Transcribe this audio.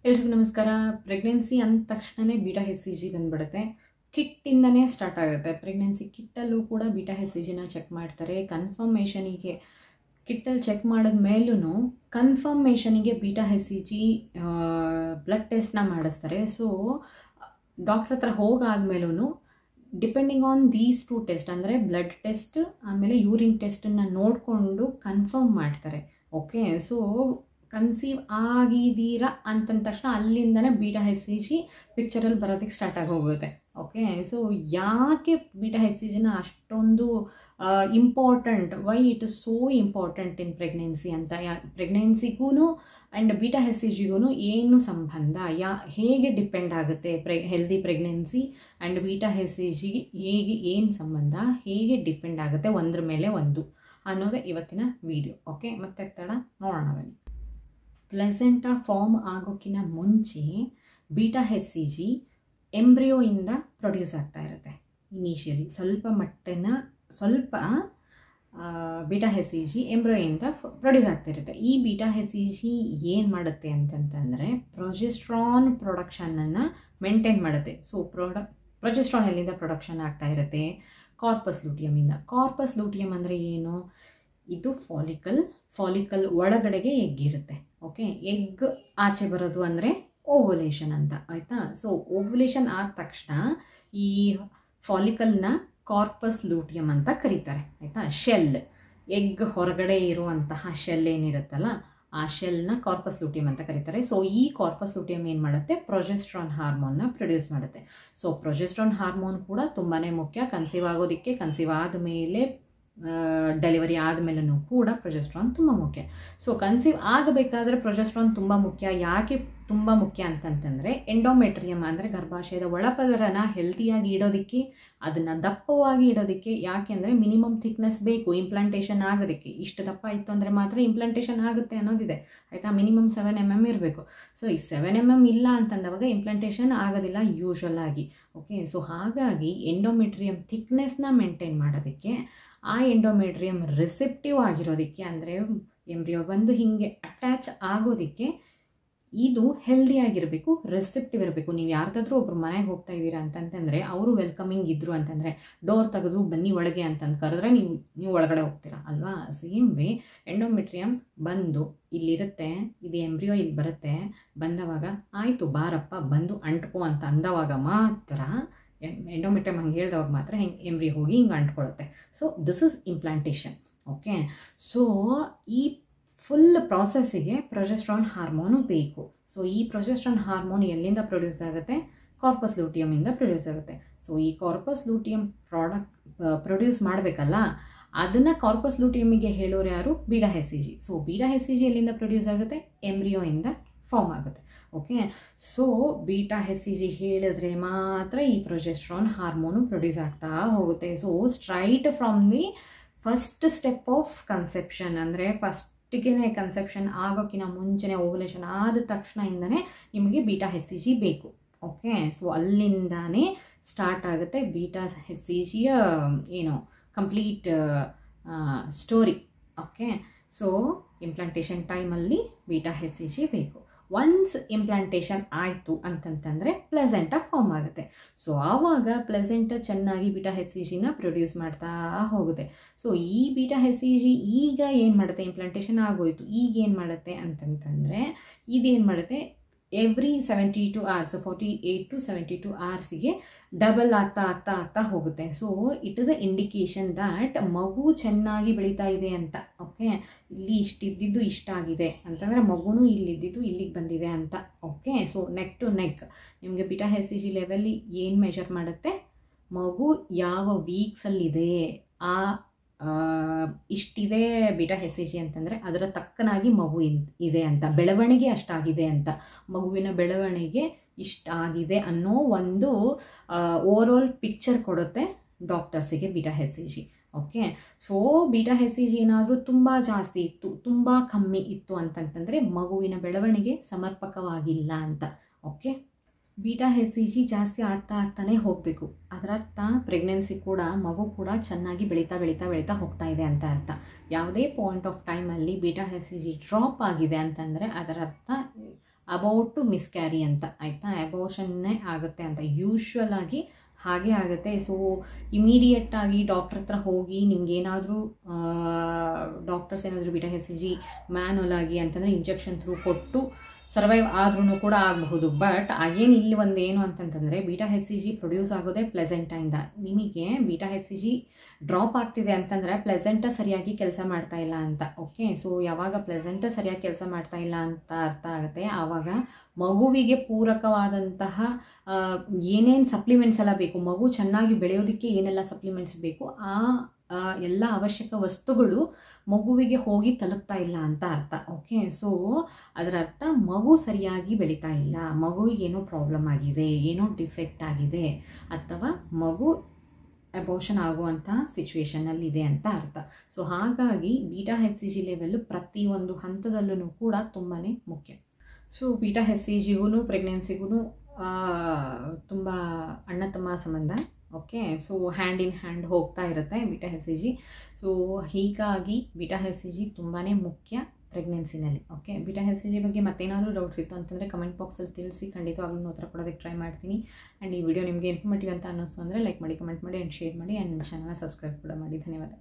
ಎಲ್ರಿಗೂ ನಮಸ್ಕಾರ. ಪ್ರೆಗ್ನೆನ್ಸಿ ಅಂದ ತಕ್ಷಣನೇ ಬೀಟಾ HCG ಬಂದ್ಬಿಡುತ್ತೆ. ಕಿಟ್ಟಿಂದನೇ ಸ್ಟಾರ್ಟ್ ಆಗುತ್ತೆ. ಪ್ರೆಗ್ನೆನ್ಸಿ ಕಿಟ್ಟಲ್ಲೂ ಕೂಡ ಬೀಟಾ HCGನ ಚೆಕ್ ಮಾಡ್ತಾರೆ. ಕನ್ಫರ್ಮೇಷನಿಗೆ ಕಿಟ್ಟಲ್ಲಿ ಚೆಕ್ ಮಾಡಿದ ಮೇಲೂ ಕನ್ಫರ್ಮೇಷನಿಗೆ ಬೀಟಾ HCG ಬ್ಲಡ್ ಟೆಸ್ಟ್ನ ಮಾಡಿಸ್ತಾರೆ. ಸೊ ಡಾಕ್ಟ್ರ್ ಹತ್ರ ಹೋಗಾದ್ಮೇಲೂ ಡಿಪೆಂಡಿಂಗ್ ಆನ್ ದೀಸ್ 2 ಟೆಸ್ಟ್ ಅಂದರೆ ಬ್ಲಡ್ ಟೆಸ್ಟ್ ಆಮೇಲೆ ಯೂರಿನ್ ಟೆಸ್ಟನ್ನು ನೋಡಿಕೊಂಡು ಕನ್ಫರ್ಮ್ ಮಾಡ್ತಾರೆ. ಓಕೆ, ಸೊ ಕನ್ಸೀವ್ ಆಗಿದ್ದೀರಾ ಅಂತಂದ ತಕ್ಷಣ ಅಲ್ಲಿಂದನೇ ಬೀಟಾ HCG ಪಿಕ್ಚರಲ್ಲಿ ಬರೋದಕ್ಕೆ ಸ್ಟಾರ್ಟ್ ಆಗಿ ಹೋಗುತ್ತೆ. ಓಕೆ, ಸೊ ಯಾಕೆ ಬೀಟಾ HCGನ ಅಷ್ಟೊಂದು important, why it is so important in pregnancy ಅಂತ, ಪ್ರೆಗ್ನೆನ್ಸಿಗೂ ಆ್ಯಂಡ್ ಬೀಟಾ HCGಗೂ ಏನು ಸಂಬಂಧ, ಹೇಗೆ ಡಿಪೆಂಡ್ ಆಗುತ್ತೆ healthy pregnancy and beta HCG ಹೇಗೆ ಏನು ಸಂಬಂಧ, ಹೇಗೆ ಡಿಪೆಂಡ್ ಆಗುತ್ತೆ ಒಂದ್ರ ಮೇಲೆ ಒಂದು ಅನ್ನೋದೇ ಇವತ್ತಿನ ವಿಡಿಯೋ. ಓಕೆ, ಮತ್ತೆ ತಡ ನೋಡೋಣ ಬನ್ನಿ. ಪ್ಲೆಸೆಂಟಾ ಫಾರ್ಮ್ ಆಗೋಕ್ಕಿಂತ ಮುಂಚೆ ಬೀಟಾ HCG ಎಂಬ್ರಿಯೋಯಿಂದ ಪ್ರೊಡ್ಯೂಸ್ ಆಗ್ತಾ ಇರುತ್ತೆ. ಇನಿಷಿಯಲಿ ಸ್ವಲ್ಪ ಬೀಟಾ HCG ಎಂಬ್ರಿಯೋಯಿಂದ ಪ್ರೊಡ್ಯೂಸ್ ಆಗ್ತಾ ಇರುತ್ತೆ. ಈ ಬೀಟಾ HCG ಏನು ಮಾಡುತ್ತೆ ಅಂತಂತಂದರೆ ಪ್ರೊಜೆಸ್ಟ್ರಾನ್ ಪ್ರೊಡಕ್ಷನನ್ನು ಮೇಂಟೈನ್ ಮಾಡುತ್ತೆ. ಸೊ ಪ್ರೊಜೆಸ್ಟ್ರಾನ್ ಎಲ್ಲಿಂದ ಪ್ರೊಡಕ್ಷನ್ ಆಗ್ತಾ ಇರುತ್ತೆ? ಕಾರ್ಪಸ್ ಲೂಟಿಯಮಿಂದ. ಕಾರ್ಪಸ್ ಲೂಟಿಯಮ್ ಅಂದರೆ ಏನು? ಇದು ಫಾಲಿಕಲ್ ಒಳಗಡೆಗೆ ಎಗ್ ಇರುತ್ತೆ. ಓಕೆ, ಎಗ್ ಆಚೆ ಬರೋದು ಅಂದರೆ ಓವ್ಯುಲೇಷನ್ ಅಂತ, ಆಯಿತಾ? ಸೊ ಓವ್ಯುಲೇಷನ್ ಆದ ತಕ್ಷಣ ಈ ಫಾಲಿಕಲ್ನ ಕಾರ್ಪಸ್ ಲೂಟಿಯಮ್ ಅಂತ ಕರೀತಾರೆ, ಆಯಿತಾ? ಶೆಲ್, ಎಗ್ ಹೊರಗಡೆ ಇರುವಂತಹ ಶೆಲ್ ಏನಿರುತ್ತಲ್ಲ ಆ ಶೆಲ್ನ ಕಾರ್ಪಸ್ ಲೂಟಿಯಮ್ ಅಂತ ಕರೀತಾರೆ. ಸೊ ಈ ಕಾರ್ಪಸ್ ಲೂಟಿಯಮ್ ಏನು ಮಾಡುತ್ತೆ? ಪ್ರೊಜೆಸ್ಟ್ರಾನ್ ಹಾರ್ಮೋನ್ನ ಪ್ರೊಡ್ಯೂಸ್ ಮಾಡುತ್ತೆ. ಸೊ ಪ್ರೊಜೆಸ್ಟ್ರಾನ್ ಹಾರ್ಮೋನ್ ಕೂಡ ತುಂಬಾ ಮುಖ್ಯ ಕನ್ಸೀವ್ ಆಗೋದಕ್ಕೆ. ಕನ್ಸೀವ್ ಆದಮೇಲೆ ಡೆಲಿವರಿ ಆದಮೇಲೂ ಕೂಡ ಪ್ರೊಜೆಸ್ಟ್ರಾನ್ ತುಂಬ ಮುಖ್ಯ. ಸೊ ಕನ್ಸೀವ್ ಆಗಬೇಕಾದ್ರೆ ಪ್ರೊಜೆಸ್ಟ್ರಾನ್ ತುಂಬ ಮುಖ್ಯ. ಯಾಕೆ ತುಂಬ ಮುಖ್ಯ ಅಂತಂತಂದರೆ ಎಂಡೋಮೆಟ್ರಿಯಮ್ ಅಂದರೆ ಗರ್ಭಾಶಯದ ಒಳಪದರನ ಹೆಲ್ತಿಯಾಗಿ ಇಡೋದಕ್ಕೆ, ಅದನ್ನು ದಪ್ಪವಾಗಿ ಇಡೋದಕ್ಕೆ. ಯಾಕೆ ಅಂದರೆ ಮಿನಿಮಮ್ ಥಿಕ್ನೆಸ್ ಬೇಕು ಇಂಪ್ಲಾಂಟೇಷನ್ ಆಗೋದಕ್ಕೆ. ಇಷ್ಟು ದಪ್ಪ ಇತ್ತು ಅಂದರೆ ಮಾತ್ರ ಇಂಪ್ಲಾಂಟೇಷನ್ ಆಗುತ್ತೆ ಅನ್ನೋದಿದೆ, ಆಯಿತಾ? ಮಿನಿಮಮ್ 7 mm ಇರಬೇಕು. ಸೊ ಈ 7 mm ಇಲ್ಲ ಅಂತಂದವಾಗ ಇಂಪ್ಲಾಂಟೇಷನ್ ಆಗೋದಿಲ್ಲ ಯೂಶ್ವಲ್ ಆಗಿ. ಓಕೆ, ಸೊ ಹಾಗಾಗಿ ಎಂಡೋಮೆಟ್ರಿಯಮ್ ಥಿಕ್ನೆಸ್ನ ಮೇಂಟೈನ್ ಮಾಡೋದಕ್ಕೆ, ಆ ಎಂಡೋಮೆಟ್ರಿಯಮ್ ರಿಸೆಪ್ಟಿವ್ ಆಗಿರೋದಕ್ಕೆ ಅಂದರೆ ಎಂಬ್ರಿಯೋ ಬಂದು ಹೀಗೆ ಅಟ್ಯಾಚ್ ಆಗೋದಕ್ಕೆ ಇದು ಹೆಲ್ದಿಯಾಗಿರಬೇಕು, ರಿಸೆಪ್ಟಿವ್ ಇರಬೇಕು. ನೀವು ಯಾರ್ದಾದ್ರೂ ಒಬ್ರು ಮನೆಗೆ ಹೋಗ್ತಾ ಇದ್ದೀರಾ ಅಂತಂತಂದರೆ ಅವರು ವೆಲ್ಕಮಿಂಗ್ ಇದ್ರು ಅಂತಂದರೆ, ಡೋರ್ ತೆಗೆದ್ರು ಬನ್ನಿ ಒಳಗೆ ಅಂತಂದು ಕರೆದ್ರೆ ನೀವು ಒಳಗಡೆ ಹೋಗ್ತೀರಾ ಅಲ್ವಾ? ಸೇಮ್ ವೇ ಎಂಡೋಮೆಟ್ರಿಯಮ್ ಬಂದು ಇಲ್ಲಿರುತ್ತೆ, ಇದು ಎಂಬ್ರಿಯೋ ಇಲ್ಲಿ ಬರುತ್ತೆ, ಬಂದವಾಗ ಆಯಿತು ಬಾರಪ್ಪ ಬಂದು ಅಂಟ್ಕೋ ಅಂತ ಅಂದವಾಗ ಮಾತ್ರ, ಎಂಡೋಮೆಟ್ರಿಯಮ್ ಹಂಗೆ ಹೇಳಿದವಾಗ ಮಾತ್ರ ಎಂಬ್ರಿಯೋ ಹೋಗಿ ಹಿಂಗೆ ಅಂಟ್ಕೊಳ್ಳುತ್ತೆ. So this is implantation. Okay, so ಈ ಫುಲ್ ಪ್ರಾಸೆಸ್ಸಿಗೆ ಪ್ರೊಜೆಸ್ಟ್ರಾನ್ ಹಾರ್ಮೋನು ಬೇಕು. ಸೊ ಈ ಪ್ರೊಜೆಸ್ಟ್ರಾನ್ ಹಾರ್ಮೋನ್ ಎಲ್ಲಿಂದ ಪ್ರೊಡ್ಯೂಸ್ ಆಗುತ್ತೆ? ಕಾರ್ಪಸ್ ಲೂಟಿಯಮಿಂದ ಪ್ರೊಡ್ಯೂಸ್ ಆಗುತ್ತೆ. ಸೊ ಈ ಕಾರ್ಪಸ್ ಲೂಟಿಯಮ್ ಪ್ರೊಡ್ಯೂಸ್ ಮಾಡಬೇಕಲ್ಲ, ಅದನ್ನು ಕಾರ್ಪಸ್ ಲೂಟಿಯಮಿಗೆ ಹೇಳೋರು ಯಾರು? Beta HCG. So beta HCG ಎಲ್ಲಿಂದ ಪ್ರೊಡ್ಯೂಸ್ ಆಗುತ್ತೆ? ಎಂಬ್ರಿಯೋಯಿಂದ ಫಾರ್ಮ್ ಆಗುತ್ತೆ. ಓಕೆ, ಸೊ ಬೀಟಾ HCG ಹೇಳಿದ್ರೆ ಮಾತ್ರ ಈ ಪ್ರೊಜೆಸ್ಟ್ರಾನ್ ಹಾರ್ಮೋನು ಪ್ರೊಡ್ಯೂಸ್ ಆಗ್ತಾ ಹೋಗುತ್ತೆ. So straight from the first step of conception ಅಂದರೆ ಫಸ್ಟಿಗೆ ಕನ್ಸೆಪ್ಷನ್ ಆಗೋಕ್ಕಿಂತ ಮುಂಚೆನೇ ಓವ್ಯುಲೇಷನ್ ಆದ ತಕ್ಷಣದಿಂದನೇ ನಿಮಗೆ ಬೀಟಾ HCG ಬೇಕು. ಓಕೆ, ಸೊ ಅಲ್ಲಿಂದಾನೇ ಸ್ಟಾರ್ಟ್ ಆಗುತ್ತೆ ಬೀಟಾ HCGಯ ಏನು complete story. Okay, so implantation ಟೈಮಲ್ಲಿ ಬೀಟಾ HCG ಬೇಕು. ಒನ್ಸ್ ಇಂಪ್ಲಾಂಟೇಷನ್ ಆಯಿತು ಅಂತಂತಂದರೆ ಪ್ಲೆಸೆಂಟಾ ಫಾರ್ಮ್ ಆಗುತ್ತೆ. ಸೊ ಆವಾಗ ಪ್ಲೆಸೆಂಟಾ ಚೆನ್ನಾಗಿ ಬೀಟಾ HCGನ ಪ್ರೊಡ್ಯೂಸ್ ಮಾಡ್ತಾ ಹೋಗುತ್ತೆ. ಸೊ ಈ ಬೀಟಾ HCG ಈಗ ಏನು ಮಾಡುತ್ತೆ? ಇಂಪ್ಲಾಂಟೇಷನ್ ಆಗೋಯಿತು, ಈಗ ಏನು ಮಾಡುತ್ತೆ ಅಂತಂತಂದರೆ ಇದೇನು ಮಾಡುತ್ತೆ? Every 72 hours, 48 to 72 hours double ಆಗ್ತಾ ಹೋಗುತ್ತೆ. So it is a indication that ಮಗು ಚೆನ್ನಾಗಿ ಬೆಳೀತಾ ಇದೆ ಅಂತ. ಓಕೆ, ಇಲ್ಲಿ ಇಷ್ಟಿದ್ದು ಇಷ್ಟಾಗಿದೆ ಅಂತಂದರೆ ಮಗುನೂ ಇಲ್ಲಿದ್ದು ಇಲ್ಲಿಗೆ ಬಂದಿದೆ ಅಂತ. Okay, so neck to neck ನಿಮಗೆ ಬೀಟಾ HCG ಲೆವೆಲ್ಲಿ ಏನು ಮೆಷರ್ ಮಾಡುತ್ತೆ? ಮಗು ಯಾವ ವೀಕ್ಸಲ್ಲಿದೆ, ಆ ಇಷ್ಟಿದೆ ಬೀಟಾ HCG ಅಂತಂದರೆ ಅದರ ತಕ್ಕನಾಗಿ ಮಗು ಇದೆ ಅಂತ, ಬೆಳವಣಿಗೆ ಅಷ್ಟಾಗಿದೆ ಅಂತ, ಮಗುವಿನ ಬೆಳವಣಿಗೆ ಇಷ್ಟಾಗಿದೆ ಅನ್ನೋ ಒಂದು ಓವರಾಲ್ ಪಿಕ್ಚರ್ ಕೊಡುತ್ತೆ ಡಾಕ್ಟರ್ಸಿಗೆ beta HCG. Okay, so beta HCG ಏನಾದರೂ ತುಂಬ ಜಾಸ್ತಿ ಇತ್ತು, ತುಂಬ ಕಮ್ಮಿ ಇತ್ತು ಅಂತಂತಂದರೆ ಮಗುವಿನ ಬೆಳವಣಿಗೆ ಸಮರ್ಪಕವಾಗಿಲ್ಲ ಅಂತ. ಓಕೆ, ಬೀಟಾ HCG ಜಾಸ್ತಿ ಆಗ್ತಾನೆ ಹೋಗಬೇಕು. ಅದರ ಅರ್ಥ ಪ್ರೆಗ್ನೆನ್ಸಿ ಕೂಡ ಮಗು ಕೂಡ ಚೆನ್ನಾಗಿ ಬೆಳೀತಾ ಹೋಗ್ತಾ ಇದೆ ಅಂತ ಅರ್ಥ. ಯಾವುದೇ ಪಾಯಿಂಟ್ ಆಫ್ ಟೈಮಲ್ಲಿ ಬೀಟಾ HCG ಡ್ರಾಪ್ ಆಗಿದೆ ಅಂತಂದರೆ ಅದರ ಅರ್ಥ ಅಬೌಟ್ ಟು ಮಿಸ್ಕ್ಯಾರಿ ಅಂತ, ಆಯಿತಾ, ಅಬೋಷನ್ನೇ ಆಗುತ್ತೆ ಅಂತ ಯೂಶ್ವಲ್ ಆಗಿ ಹಾಗೆ ಆಗುತ್ತೆ. ಸೊ ಇಮಿಡಿಯೇಟಾಗಿ ಡಾಕ್ಟ್ರ್ ಹತ್ರ ಹೋಗಿ ನಿಮ್ಗೇನಾದರೂ ಡಾಕ್ಟರ್ಸ್ ಏನಾದರೂ ಬೀಟಾ HCG ಮ್ಯಾನುವಲ್ ಆಗಿ ಅಂತಂದರೆ ಇಂಜೆಕ್ಷನ್ ಥ್ರೂ ಕೊಟ್ಟು ಸರ್ವೈವ್ ಆದ್ರೂ ಕೂಡ ಆಗಬಹುದು. ಬಟ್ ಅಗೇನ್ ಇಲ್ಲಿ ಒಂದು ಏನು ಅಂತಂತಂದರೆ ಬೀಟಾ HCG ಪ್ರೊಡ್ಯೂಸ್ ಆಗೋದೇ ಪ್ಲೆಸೆಂಟಿಂದ. ನಿಮಗೆ ಬೀಟಾ HCG ಡ್ರಾಪ್ ಆಗ್ತಿದೆ ಅಂತಂದರೆ ಪ್ಲೆಸೆಂಟ ಸರಿಯಾಗಿ ಕೆಲಸ ಮಾಡ್ತಾ ಇಲ್ಲ ಅಂತ. ಓಕೆ, ಸೊ ಯಾವಾಗ ಪ್ಲೆಸೆಂಟ ಸರಿಯಾಗಿ ಕೆಲಸ ಮಾಡ್ತಾ ಇಲ್ಲ ಅಂತ ಅರ್ಥ ಆಗುತ್ತೆ, ಆವಾಗ ಮಗುವಿಗೆ ಪೂರಕವಾದಂತಹ ಏನೇನು ಸಪ್ಲಿಮೆಂಟ್ಸ್ ಎಲ್ಲ ಬೇಕು, ಮಗು ಚೆನ್ನಾಗಿ ಬೆಳೆಯೋದಕ್ಕೆ ಏನೆಲ್ಲ ಸಪ್ಲಿಮೆಂಟ್ಸ್ ಬೇಕು, ಆ ಎಲ್ಲ ಅವಶ್ಯಕ ವಸ್ತುಗಳು ಮಗುವಿಗೆ ಹೋಗಿ ತಲುಪ್ತಾ ಇಲ್ಲ ಅಂತ ಅರ್ಥ. ಓಕೆ, ಸೊ ಅದರ ಅರ್ಥ ಮಗು ಸರಿಯಾಗಿ ಬೆಳೀತಾ ಇಲ್ಲ, ಮಗುವಿಗೆ ಏನೋ ಪ್ರಾಬ್ಲಮ್ ಆಗಿದೆ, ಏನೋ ಡಿಫೆಕ್ಟ್ ಆಗಿದೆ, ಅಥವಾ ಮಗು ಅಬೋಷನ್ ಆಗುವಂತಹ ಸಿಚುವೇಷನಲ್ಲಿದೆ ಅಂತ ಅರ್ಥ. ಸೊ ಹಾಗಾಗಿ ಬೀಟಾ HCG ಲೆವೆಲ್ಲು ಪ್ರತಿಯೊಂದು ಹಂತದಲ್ಲೂ ಕೂಡ ತುಂಬಾ ಮುಖ್ಯ. ಸೊ ಬೀಟಾ HCGಗೂ ಪ್ರೆಗ್ನೆನ್ಸಿಗೂ ತುಂಬ ಅಣ್ಣ ತಮ್ಮ ಸಂಬಂಧ. Okay, so hand in hand ಹೋಗ್ತಾ ಇರುತ್ತೆ ಬೀಟಾ HCG. ಸೊ ಹೀಗಾಗಿ ಬೀಟಾ HCG ತುಂಬಾ ಮುಖ್ಯ ಪ್ರೆಗ್ನೆನ್ಸಿನಲ್ಲಿ. ಓಕೆ, ಬೀಟಾ HCG ಬಗ್ಗೆ ಮತ್ತೇನಾದರೂ ಡೌಟ್ಸ್ ಇತ್ತು ಅಂತಂದರೆ ಕಮೆಂಟ್ ಬಾಕ್ಸಲ್ಲಿ ತಿಳಿಸಿ, ಖಂಡಿತವಾಗ್ಲೂ ಉತ್ತರ ಕೊಡೋದಕ್ಕೆ ಟ್ರೈ ಮಾಡ್ತೀನಿ. ಆ್ಯಂಡ್ ಈ ವಿಡಿಯೋ ನಿಮಗೆ ಇನ್ಫಾರ್ಮೇಟಿವ್ ಅಂತ ಅನ್ನಿಸ್ತು ಅಂದರೆ ಲೈಕ್ ಮಾಡಿ, ಕಮೆಂಟ್ ಮಾಡಿ ಆ್ಯಂಡ್ ಶೇರ್ ಮಾಡಿ, ಆ್ಯಂಡ್ ನನ್ನ ಚಾನಲ್ನ ಸಬ್ಸ್ಕ್ರೈಬ್ ಕೂಡ ಮಾಡಿ. ಧನ್ಯವಾದ.